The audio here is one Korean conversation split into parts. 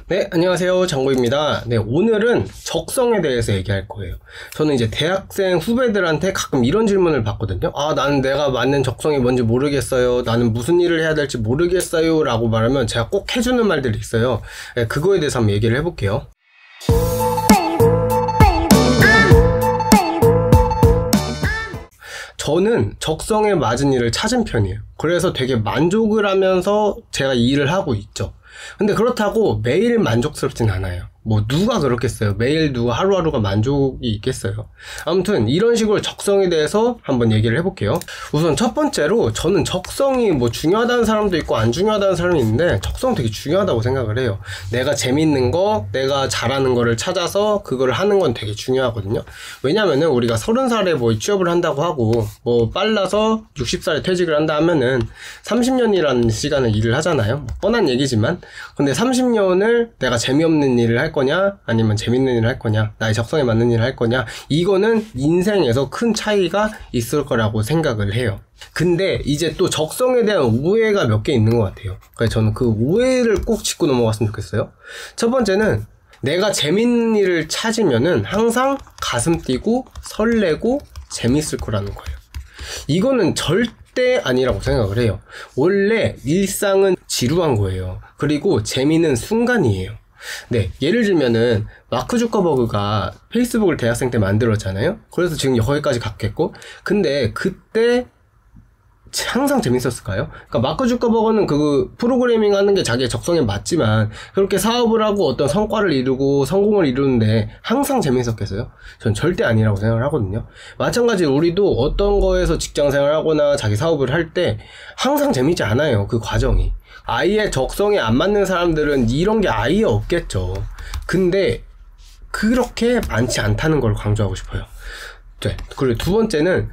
네, 안녕하세요. 장고입니다. 네, 오늘은 적성에 대해서 얘기할 거예요. 저는 이제 대학생 후배들한테 가끔 이런 질문을 받거든요. 나는 내가 맞는 적성이 뭔지 모르겠어요. 나는 무슨 일을 해야 될지 모르겠어요. 라고 말하면 제가 꼭 해주는 말들이 있어요. 네, 그거에 대해서 한번 얘기를 해볼게요. 저는 적성에 맞은 일을 찾은 편이에요. 그래서 되게 만족을 하면서 제가 이 일을 하고 있죠. 근데 그렇다고 매일 만족스럽진 않아요. 뭐 누가 그렇겠어요. 매일 누가 하루하루가 만족이 있겠어요. 아무튼 이런 식으로 적성에 대해서 한번 얘기를 해볼게요. 우선 첫 번째로 저는 적성이 뭐 중요하다는 사람도 있고 안 중요하다는 사람이 있는데 적성 되게 중요하다고 생각을 해요. 내가 재밌는 거, 내가 잘하는 거를 찾아서 그걸 하는 건 되게 중요하거든요. 왜냐면은 우리가 30살에 뭐 취업을 한다고 하고 뭐 빨라서 60살에 퇴직을 한다 하면은 30년이라는 시간을 일을 하잖아요. 뭐 뻔한 얘기지만 근데 30년을 내가 재미없는 일을 할 거냐 아니면 재밌는 일을 할 거냐, 나의 적성에 맞는 일을 할 거냐, 이거는 인생에서 큰 차이가 있을 거라고 생각을 해요. 근데 이제 또 적성에 대한 오해가 몇 개 있는 것 같아요. 그래서 저는 그 오해를 꼭 짚고 넘어갔으면 좋겠어요. 첫 번째는 내가 재밌는 일을 찾으면은 항상 가슴 뛰고 설레고 재밌을 거라는 거예요. 이거는 절대 아니라고 생각을 해요. 원래 일상은 지루한 거예요. 그리고 재미는 순간이에요. 네, 예를 들면은 마크 주커버그가 페이스북을 대학생 때 만들었잖아요. 그래서 지금 여기까지 갔겠고, 근데 그때 항상 재밌었을까요? 그러니까 마크 주커버거는 그 프로그래밍 하는 게 자기의 적성에 맞지만 그렇게 사업을 하고 어떤 성과를 이루고 성공을 이루는데 항상 재밌었겠어요? 전 절대 아니라고 생각을 하거든요. 마찬가지로 우리도 어떤 거에서 직장 생활을 하거나 자기 사업을 할 때 항상 재밌지 않아요. 그 과정이. 아예 적성에 안 맞는 사람들은 이런 게 아예 없겠죠. 근데 그렇게 많지 않다는 걸 강조하고 싶어요. 네. 그리고 두 번째는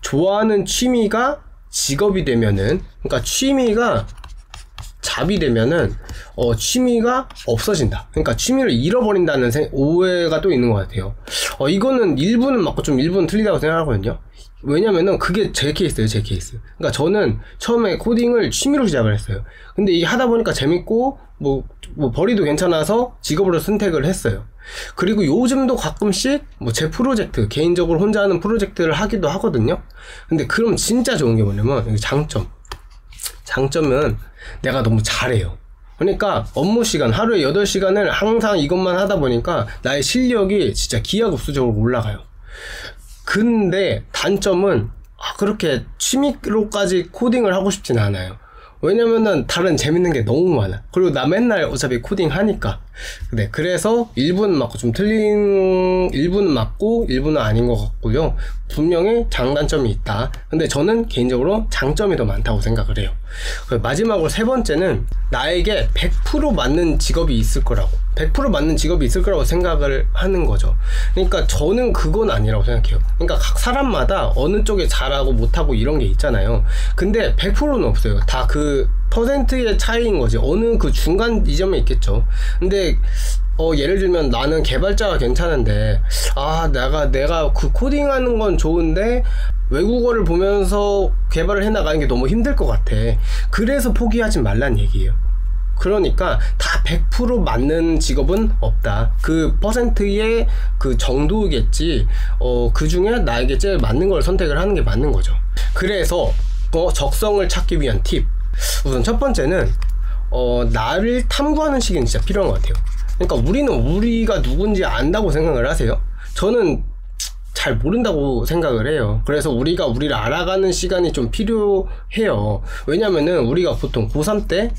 좋아하는 취미가 직업이 되면은, 그러니까 취미가 잡이 되면은 취미가 없어진다. 그러니까 취미를 잃어버린다는 오해가 또 있는 것 같아요. 이거는 일부는 맞고 좀 일부는 틀리다고 생각하거든요. 왜냐면은 그게 제 케이스예요, 제 케이스. 그러니까 저는 처음에 코딩을 취미로 시작을 했어요. 근데 이게 하다 보니까 재밌고 뭐 벌이도 괜찮아서 직업으로 선택을 했어요. 그리고 요즘도 가끔씩 뭐 제 프로젝트, 개인적으로 혼자 하는 프로젝트를 하기도 하거든요. 근데 그럼 진짜 좋은 게 뭐냐면 장점은 내가 너무 잘해요. 그러니까 업무 시간, 하루에 8시간을 항상 이것만 하다 보니까 나의 실력이 진짜 기하급수적으로 올라가요. 근데 단점은 그렇게 취미로까지 코딩을 하고 싶진 않아요. 왜냐면은 다른 재밌는 게 너무 많아. 그리고 나 맨날 어차피 코딩 하니까. 네, 그래서 일부는 맞고 좀 틀린, 일부는 맞고 일부는 아닌 것 같고요. 분명히 장단점이 있다. 근데 저는 개인적으로 장점이 더 많다고 생각을 해요. 마지막으로 세 번째는 나에게 100% 맞는 직업이 있을 거라고, 100% 맞는 직업이 있을 거라고 생각을 하는 거죠. 그러니까 저는 그건 아니라고 생각해요. 그러니까 각 사람마다 어느 쪽에 잘하고 못하고 이런 게 있잖아요. 근데 100%는 없어요. 다 그 퍼센트의 차이인 거지. 어느 그 중간 지점에 있겠죠. 근데 예를 들면 나는 개발자가 괜찮은데 내가 그 코딩하는 건 좋은데 외국어를 보면서 개발을 해나가는 게 너무 힘들 것 같아. 그래서 포기하지 말란 얘기예요. 그러니까 다 100% 맞는 직업은 없다. 그 퍼센트의 그 정도겠지. 그 중에 나에게 제일 맞는 걸 선택을 하는 게 맞는 거죠. 그래서 적성을 찾기 위한 팁. 우선 첫 번째는 나를 탐구하는 시기는 진짜 필요한 것 같아요. 그러니까 우리는 우리가 누군지 안다고 생각을 하세요? 저는 잘 모른다고 생각을 해요. 그래서 우리가 우리를 알아가는 시간이 좀 필요해요. 왜냐면은 우리가 보통 고3 때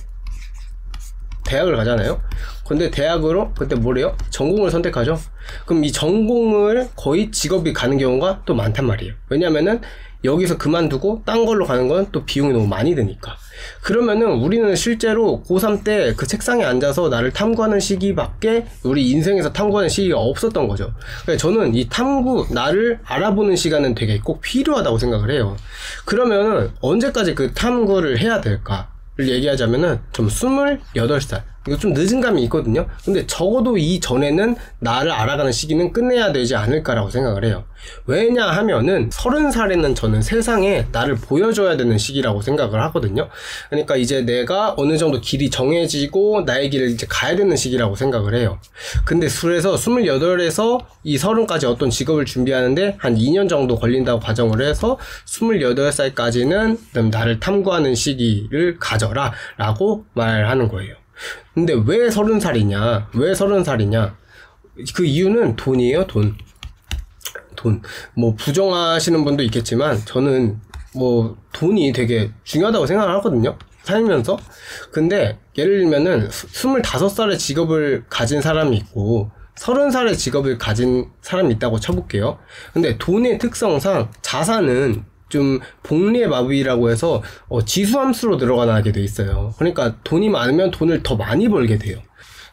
대학을 가잖아요. 근데 대학으로 그때 뭐래요? 전공을 선택하죠. 그럼 이 전공을 거의 직업이 가는 경우가 또 많단 말이에요. 왜냐면은 여기서 그만두고 딴 걸로 가는 건 또 비용이 너무 많이 드니까. 그러면은 우리는 실제로 고3 때 그 책상에 앉아서 나를 탐구하는 시기밖에 우리 인생에서 탐구하는 시기가 없었던 거죠. 그래서 저는 이 탐구, 나를 알아보는 시간은 되게 꼭 필요하다고 생각을 해요. 그러면은 언제까지 그 탐구를 해야 될까? 를 얘기하자면은 좀 28살 이거 좀 늦은 감이 있거든요. 근데 적어도 이전에는 나를 알아가는 시기는 끝내야 되지 않을까라고 생각을 해요. 왜냐하면은 30살에는 저는 세상에 나를 보여줘야 되는 시기라고 생각을 하거든요. 그러니까 이제 내가 어느 정도 길이 정해지고 나의 길을 이제 가야 되는 시기라고 생각을 해요. 근데 그래서 28에서 이 30까지 어떤 직업을 준비하는데 한 2년 정도 걸린다고 가정을 해서 28살까지는 나를 탐구하는 시기를 가져라 라고 말하는 거예요. 근데 왜 30살이냐? 왜 30살이냐? 그 이유는 돈이에요, 돈. 뭐, 부정하시는 분도 있겠지만, 저는 뭐, 돈이 되게 중요하다고 생각을 하거든요? 살면서. 근데, 예를 들면은, 25살의 직업을 가진 사람이 있고, 30살의 직업을 가진 사람이 있다고 쳐볼게요. 근데 돈의 특성상 자산은 좀 복리의 마비라고 해서 지수함수로 늘어나게 돼 있어요. 그러니까 돈이 많으면 돈을 더 많이 벌게 돼요.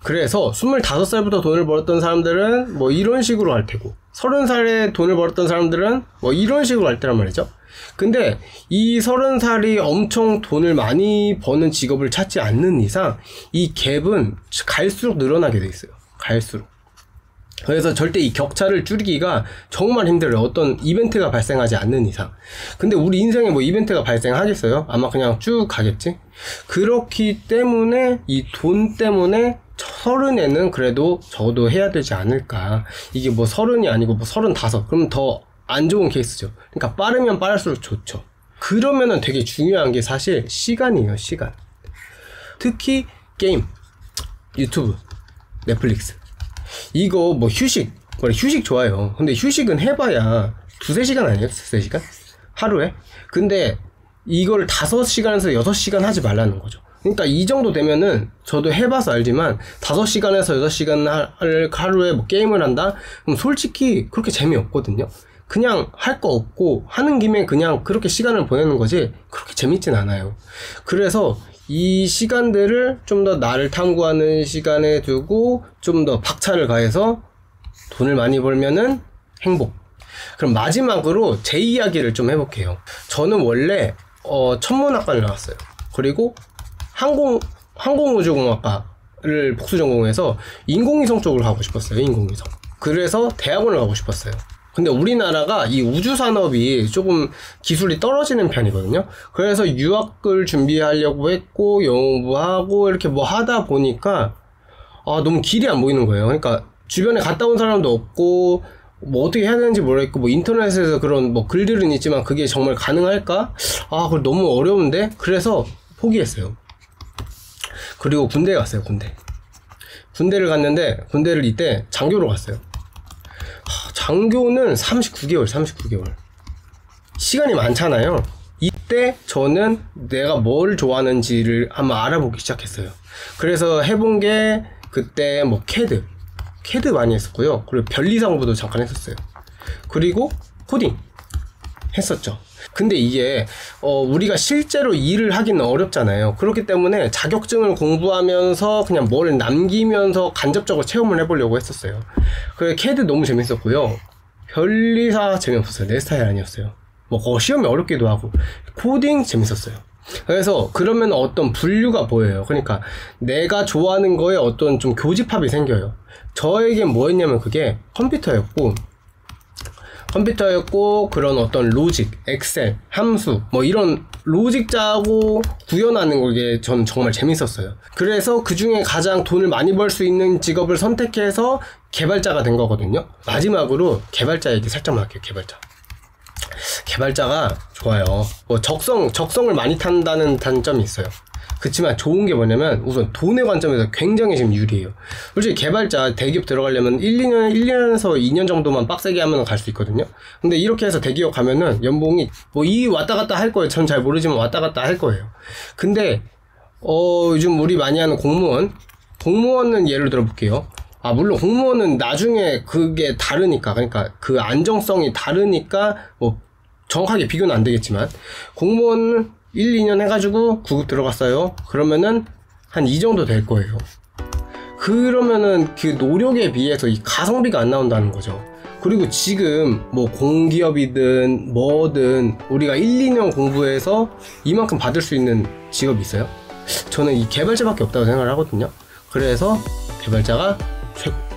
그래서 25살부터 돈을 벌었던 사람들은 뭐 이런 식으로 할 테고 30살에 돈을 벌었던 사람들은 뭐 이런 식으로 할 테란 말이죠. 근데 이 30살이 엄청 돈을 많이 버는 직업을 찾지 않는 이상 이 갭은 갈수록 늘어나게 돼 있어요. 갈수록. 그래서 절대 이 격차를 줄이기가 정말 힘들어요. 어떤 이벤트가 발생하지 않는 이상. 근데 우리 인생에 뭐 이벤트가 발생하겠어요? 아마 그냥 쭉 가겠지? 그렇기 때문에 이 돈 때문에 30에는 그래도 적어도 해야 되지 않을까. 이게 뭐 30이 아니고 뭐 35. 그럼 더 안 좋은 케이스죠. 그러니까 빠르면 빠를수록 좋죠. 그러면은 되게 중요한 게 사실 시간이에요, 시간. 특히 게임, 유튜브, 넷플릭스. 이거 뭐 휴식 좋아요. 근데 휴식은 해봐야 2-3시간 아니에요? 2-3시간? 하루에? 근데 이걸 5시간에서 6시간 하지 말라는 거죠. 그러니까 이 정도 되면은 저도 해봐서 알지만 5시간에서 6시간 하루에 뭐 게임을 한다? 그럼 솔직히 그렇게 재미없거든요. 그냥 할 거 없고 하는 김에 그냥 그렇게 시간을 보내는 거지 그렇게 재밌진 않아요. 그래서 이 시간들을 좀 더 나를 탐구하는 시간에 두고 좀 더 박차를 가해서 돈을 많이 벌면은 행복. 그럼 마지막으로 제 이야기를 좀 해볼게요. 저는 원래 천문학과를 나왔어요. 그리고 항공우주공학과를 복수 전공해서 인공위성 쪽으로 가고 싶었어요. 인공위성. 그래서 대학원을 가고 싶었어요. 근데 우리나라가 이 우주산업이 조금 기술이 떨어지는 편이거든요. 그래서 유학을 준비하려고 했고 영어 공부하고 이렇게 뭐 하다 보니까 너무 길이 안 보이는 거예요. 그러니까 주변에 갔다 온 사람도 없고 뭐 어떻게 해야 되는지 모르겠고 뭐 인터넷에서 그런 뭐 글들은 있지만 그게 정말 가능할까? 그걸 너무 어려운데? 그래서 포기했어요. 그리고 군대에 갔어요. 군대를 갔는데 군대를 이때 장교로 갔어요. 장교는 39개월. 시간이 많잖아요. 이때 저는 내가 뭘 좋아하는지를 한번 알아보기 시작했어요. 그래서 해본 게 그때 뭐 캐드 많이 했었고요. 그리고 변리상부도 잠깐 했었어요. 그리고 코딩 했었죠. 근데 이게 우리가 실제로 일을 하기는 어렵잖아요. 그렇기 때문에 자격증을 공부하면서 그냥 뭘 남기면서 간접적으로 체험을 해보려고 했었어요. 그 캐드 너무 재밌었고요. 변리사 재미없었어요. 내 스타일 아니었어요. 뭐 시험이 어렵기도 하고 코딩 재밌었어요. 그래서 그러면 어떤 분류가 보여요. 그러니까 내가 좋아하는 거에 어떤 좀 교집합이 생겨요. 저에겐 뭐였냐면 그게 컴퓨터였고 그런 어떤 로직, 엑셀, 함수 뭐 이런 로직 짜고 구현하는 게 전 정말 재밌었어요. 그래서 그 중에 가장 돈을 많이 벌 수 있는 직업을 선택해서 개발자가 된 거거든요. 마지막으로 개발자 얘기 살짝만 할게요. 개발자가 좋아요. 뭐 적성을 많이 탄다는 단점이 있어요. 그치만 좋은 게 뭐냐면 우선 돈의 관점에서 굉장히 지금 유리해요. 솔직히 개발자 대기업 들어가려면 1년에서 2년 정도만 빡세게 하면 갈 수 있거든요. 근데 이렇게 해서 대기업 가면은 연봉이 뭐 왔다 갔다 할 거예요. 전 잘 모르지만 왔다 갔다 할 거예요. 근데 요즘 우리 많이 하는 공무원은 예를 들어 볼게요. 물론 공무원은 나중에 그게 다르니까, 그러니까 그 안정성이 다르니까 뭐 정확하게 비교는 안 되겠지만 공무원은 1-2년 해가지고 9급 들어갔어요. 그러면은 한 이 정도 될 거예요. 그러면은 그 노력에 비해서 이 가성비가 안 나온다는 거죠. 그리고 지금 뭐 공기업이든 뭐든 우리가 1-2년 공부해서 이만큼 받을 수 있는 직업이 있어요? 저는 이 개발자밖에 없다고 생각을 하거든요. 그래서 개발자가 최고.